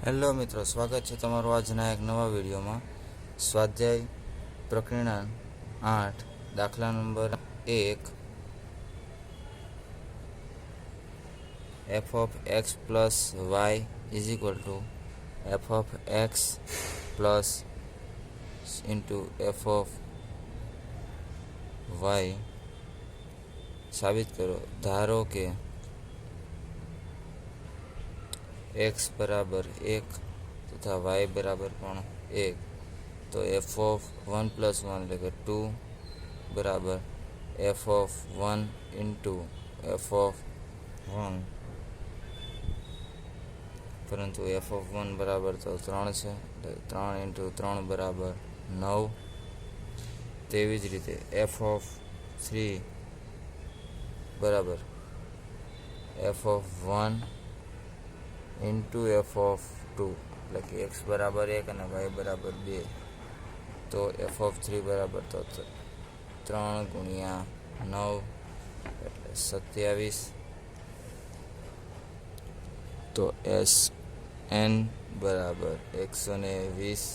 Hello મિત્રો, સ્વાગત છે તમારું આજના એક નવા વિડીયોમાં. સ્વાધ્યાય પ્રકરણ 8 દાખલા number 1 f of x plus y is equal to f of x plus into f of y સાબિત કરો. ધારો કે x બરાબર 1 તથા y બરાબર પણ 1, તો f of 1 plus 1 એટલે કે 2 બરાબર f of 1 into f of 1, પરંતુ f of 1 બરાબર તો 3 છે, એટલે 3 into 3 બરાબર 9. તેવી જ રીતે f of 3 બરાબર f of 1 into f of 2, એટલે કે x બરાબર 1 અને y બરાબર 2, તો f of 3 બરાબર તો 3 ગુણ્યા 9 એટલે 27. તો Sn બરાબર 120.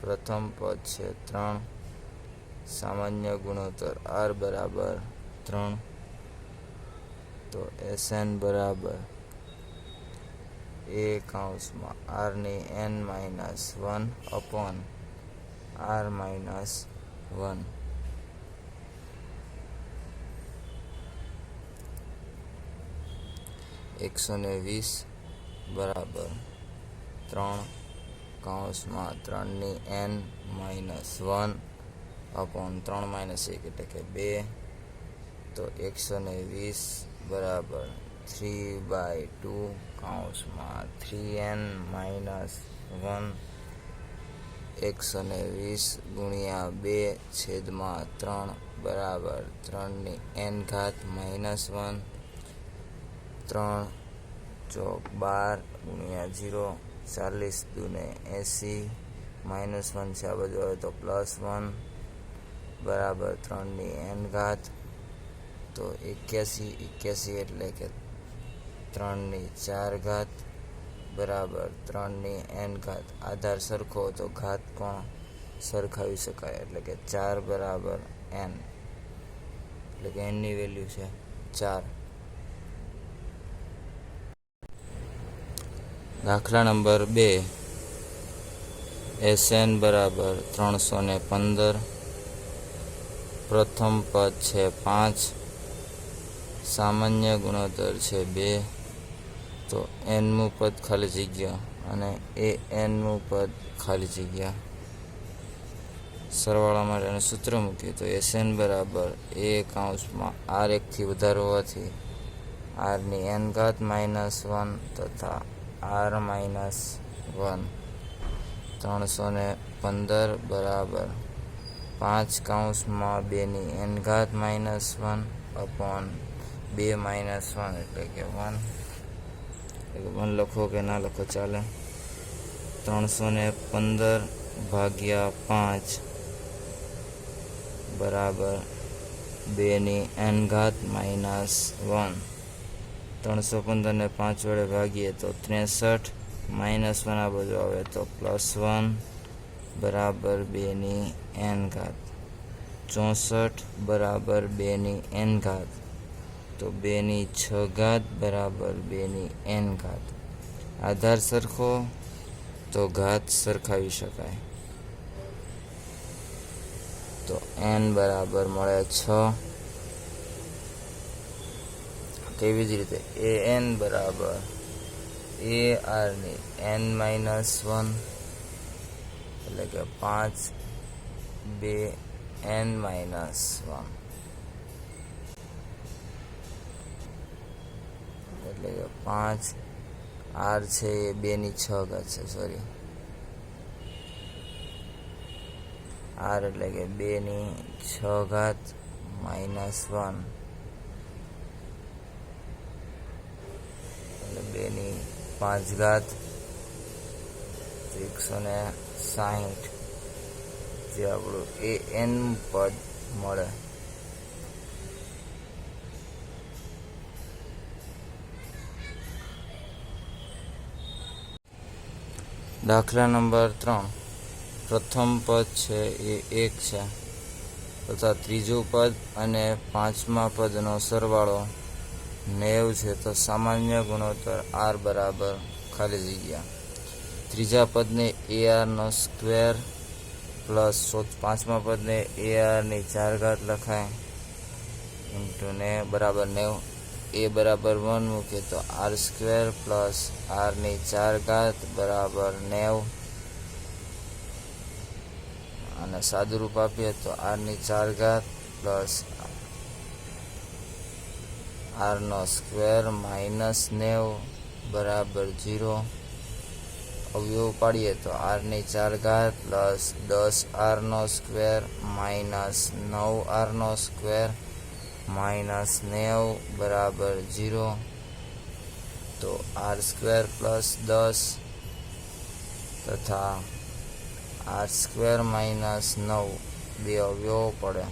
પ્રથમ પદ છે 3, સામાન્ય ગુણોત્તર r બરાબર 3, તો Sn બરાબર a કૌંસમાં r ની n minus 1 upon r minus 1. $120 બરાબર 3 કૌંસમાં 3 ની n માઇનસ 1 અપોન 3 માઇનસ 1 એટલે કે 2, તો 120 બરાબર 3/2 કૌંસમાં 3n માઇનસ 1. 120 ગુણ્યા 2 છેદમાં 3 બરાબર 3 ની n ઘાત માઇનસ 1. 3 ચોક 12 ગુણ્યા 0, 40 દૂને 80, માઇનસ 1 છે આ બાજુ આવે તો પ્લસ 1 બરાબર 3 ની n ઘાત, તો 81 એટલે કે 3 ની 4 ઘાત બરાબર 3 ની n ઘાત. આધાર સરખો તો ઘાત પણ સરખાવી શકાય, એટલે કે 4 બરાબર n, એટલે કે n ની વેલ્યુ છે 4. દાખલા નંબર 2 Sn બરાબર 315. પ્રથમ પદ છે 5, સામાન્ય ગુણોત્તર છે 2, તો nમું પદ ખાલી જગ્યા અને anમું પદ ખાલી જગ્યા. સરવાળા માટેનું સૂત્ર મૂકીએ તો Sn બરાબર a કૌંસમાં r 1 થી વધારે હોવાથી r ની n ઘાત માઇનસ 1 તથા r માઇનસ 1. 315 બરાબર 5 કૌંસમાં 2 ની n ઘાત માઇનસ 1 અપોન 2 માઇનસ 1 એટલે કે 1. 1 લખો કે ના લખો ચાલે. 315 ભાગ્યા 5 બરાબર 2 ની n ઘાત માઇનસ 1. 315 ને 5 વડે ભાગીએ તો 63, માઇનસ 1 આ બાજુ આવે તો પ્લસ 1 બરાબર 2 ની n ઘાત. 64 બરાબર 2 ની n ઘાત, તો 2 ની 6 ઘાત બરાબર 2 ની n ઘાત. આધાર સરખો તો ઘાત સરખાવી શકાય, તો n બરાબર મળે 6. તેવી જ રીતે an બરાબર ar ની n માઇનસ 1, એટલે કે 5 2 n માઇનસ 1, એટલે કે 5 r છે એ 2 ની 6 ઘાત છે, સોરી r એટલે કે 2 ની 6 ઘાત માઇનસ 1, એટલે 2 ની 5 ઘાત, 160, જે આપણું an પદ મળે. દાખલા નંબર 3. પ્રથમ પદ છે એ 1 છે તથા ત્રીજું પદ અને પાંચમા પદનો સરવાળો 90 છે, તો સામાન્ય ગુણોત્તર r બરાબર ખાલી જગ્યા. ત્રીજા પદને ar નો સ્ક્વેર પ્લસ પાંચમા પદને ar ની 4 ઘાત લખાય ઇન્ટુ ને બરાબર 90. a બરાબર 1 મૂકીએ તો r સ્ક્વેર પ્લસ r ની 4 ઘાત બરાબર 90, અને સાદુરૂપ આપીએ તો r ની 4 ઘાત પ્લસ r નો સ્ક્વેર માઇનસ 90 બરાબર 0. અવયવ પાડીએ તો r ની 4 ઘાત પ્લસ 10r નો સ્ક્વેર માઇનસ 9r નો સ્ક્વેર માઇનસ 90 બરાબર 0. તો r સ્ક્વેર પ્લસ 10 તથા r સ્ક્વેર માઇનસ 9 બે અવયવો પડે.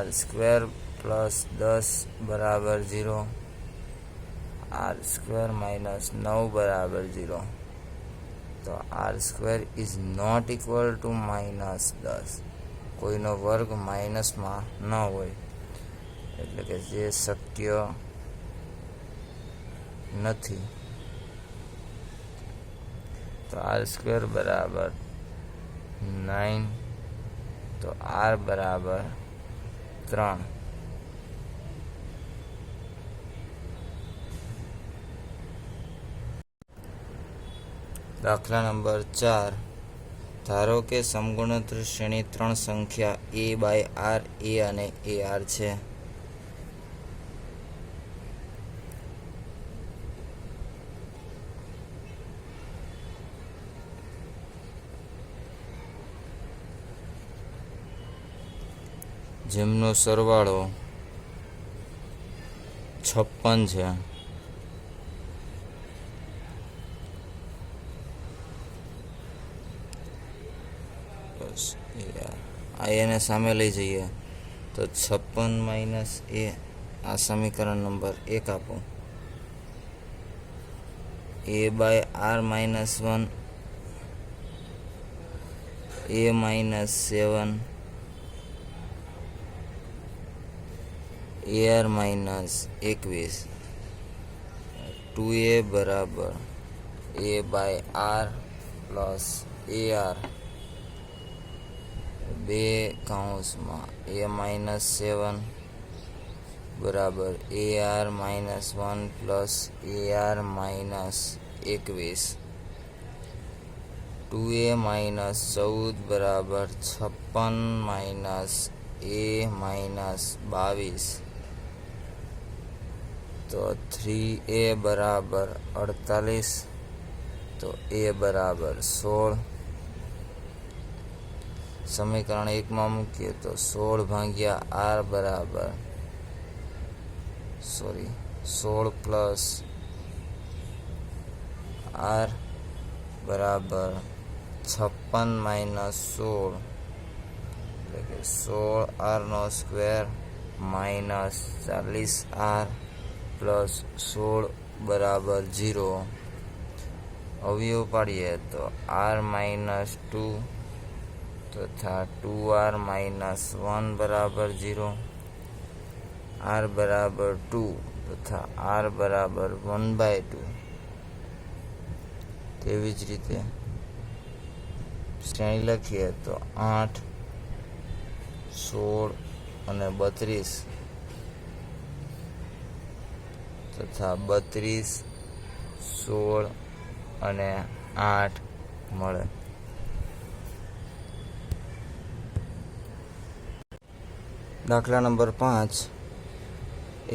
r સ્ક્વેર પ્લસ 10 બરાબર 0, r સ્ક્વેર માઇનસ 9 બરાબર 0. તો r square is not equal to minus 10. કોઈનો વર્ગ માઇનસમાં ન હોય, એટલે કે જે શક્ય નથી. તો r સ્ક્વેર બરાબર 9, તો r બરાબર 3. દાખલા નંબર 4. ધારો કે સમગુણોત્તર શ્રેણી 3 સંખ્યા a બાય r, a અને ar છે. જેમનો સરવાળો 56 છે. એને સામે લઈ જઈએ તો 56 માઇનસ a, આ સમીકરણ નંબર 1 આપો. a by r minus 1, a minus 7, ar minus 21. 2a બરાબર a by r plus ar, બે કૌંસમાં a માઇનસ 7 બરાબર ar minus 1 plus ar minus 21. 2a minus 14 બરાબર 56 માઇનસ a માઇનસ 22. તો 3a બરાબર 48, તો a બરાબર 16. સમીકરણ 1માં મૂકીએ તો 16 ભાગ્યા r બરાબર 16 પ્લસ r બરાબર 56 માઇનસ 16, એટલે કે 16r નો સ્ક્વેર માઇનસ 40r પ્લસ 16 બરાબર 0. અવયવ પાડીએ તો r માઇનસ 2 તથા 2r માઇનસ 1 બરાબર 0, r બરાબર 2 તથા r બરાબર 1/2. તેવી જ રીતે શ્રેણી લખીએ તો 8, 16 અને 32 તથા 32, 16 અને 8 મળે. દાખલા number 5.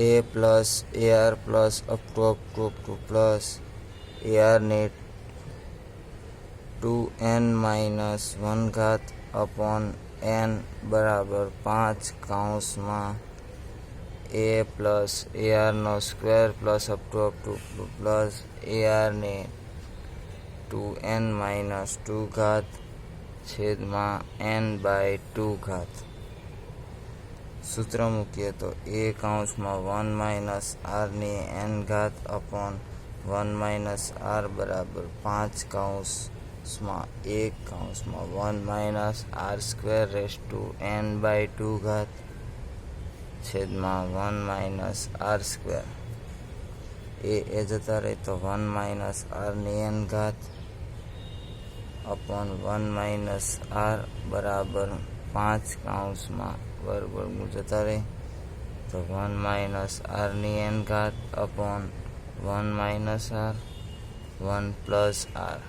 a plus ar plus up to plus ar ને 2n માઇનસ 1 ઘાત અપોન n બરાબર 5 કૌંસમાં a પ્લસ ar નો square plus up to plus ar ને 2n માઇનસ 2 ઘાત છેદમાં n બાય 2 ઘાત. સૂત્ર મૂકીએ તો a કૌંસમાં 1 માઇનસ r ની n ઘાત અપોન 1 માઇનસ આર બરાબર 5 કૌંસમાં 1 minus R square raise to n by 2 ઘાત છેદમાં 1 માઇનસ આર સ્ક્વેર એ જતા રહે તો 1 માઇનસ આરની n ઘાત અપોન 1 માઇનસ આર બરાબર 5 કૌંસમાં વર્ગમૂળ જતા રહે તો 1 માઇનસ આરની n ઘાત upon 1 minus R 1 plus R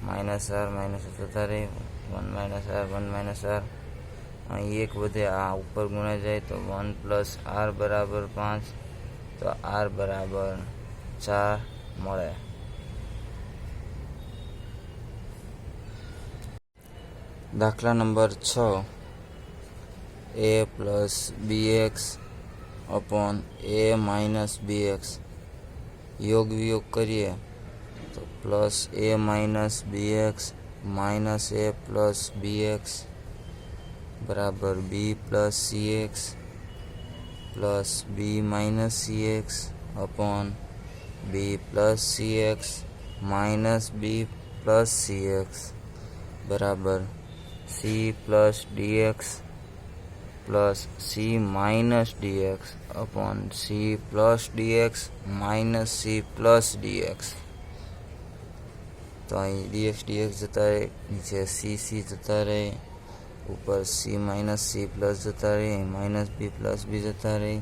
minus જતા રહે 1 માઇનસ આર અહીં એક વધે આ ઉપર ગુણાઈ જાય તો 1 પ્લસ આર બરાબર 5 તો આર બરાબર 4 મળે. દાખલા number 6 a plus bx upon a minus bx યોગ વિયોગ કરીએ તો plus a minus bx minus a plus bx બરાબર b plus cx plus b minus cx upon b plus cx minus b plus cx બરાબર c plus dx plus c minus dx upon c plus dx minus c plus dx. તો અહીં dx જતા રહે, નીચે c જતા રહે, ઉપર c minus c plus જતા રહે, માઇનસ b પ્લસ b જતા રહે,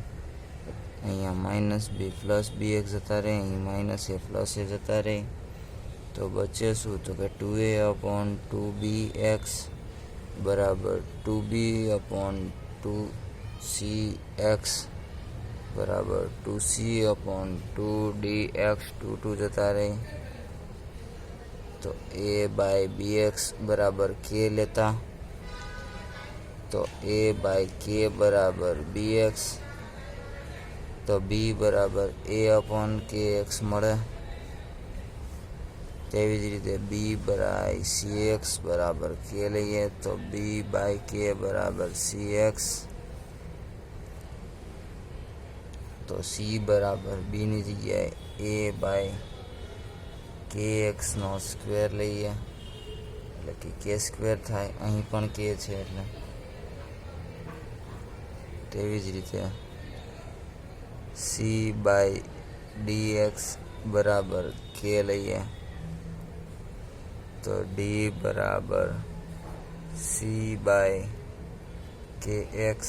અહીંયા માઇનસ b પ્લસ bx જતા રહે, અહીં માઇનસ a પ્લસ a જતા રહે. તો બચે શું તો કે 2a અપોન 2bx બરાબર 2b અપોન 2cx બરાબર 2c અપોન 2dx 2 જતા રહે. તો a બાય bx બરાબર k લેતા તો a બાય k બરાબર bx તો b બરાબર a અપોન kx મળે. તેવી જ રીતે b બાય cx બરાબર k લઈએ તો b બાય k બરાબર cx તો c બરાબર b ની જગ્યાએ a બાય kx નો સ્ક્વેર લઈએ એટલે કે k સ્ક્વેર થાય, અહીં પણ k છે એટલે. તેવી જ રીતે c બાય dx બરાબર k લઈએ તો d બરાબર c બાય kx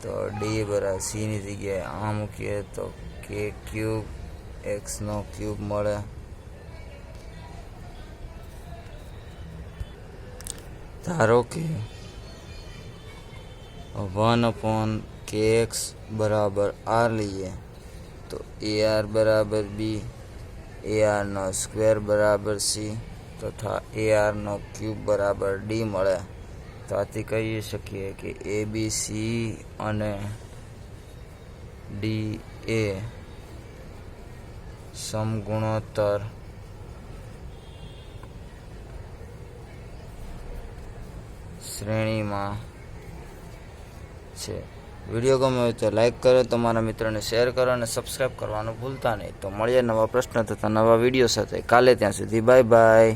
તો d બરાબર c ની જગ્યાએ આ મૂકીએ તો k ક્યુબ x નો ક્યુબ મળે. ધારો કે 1 અપોન kx બરાબર r લઈએ તો ar બરાબર b, ar નો સ્ક્વેર બરાબર c તથા ar નો ક્યુબ બરાબર d મળે. તો આથી કહી શકીએ કે abc અને d એ સમગુણોત્તર શ્રેણીમાં છે. વિડીયો ગમે હોય તો લાઈક કરો, તમારા મિત્રોને શેર કરો અને સબસ્ક્રાઈબ કરવાનું ભૂલતા નહીં. તો મળીએ નવા પ્રશ્ન તથા નવા વિડીયો સાથે કાલે. ત્યાં સુધી બાય બાય.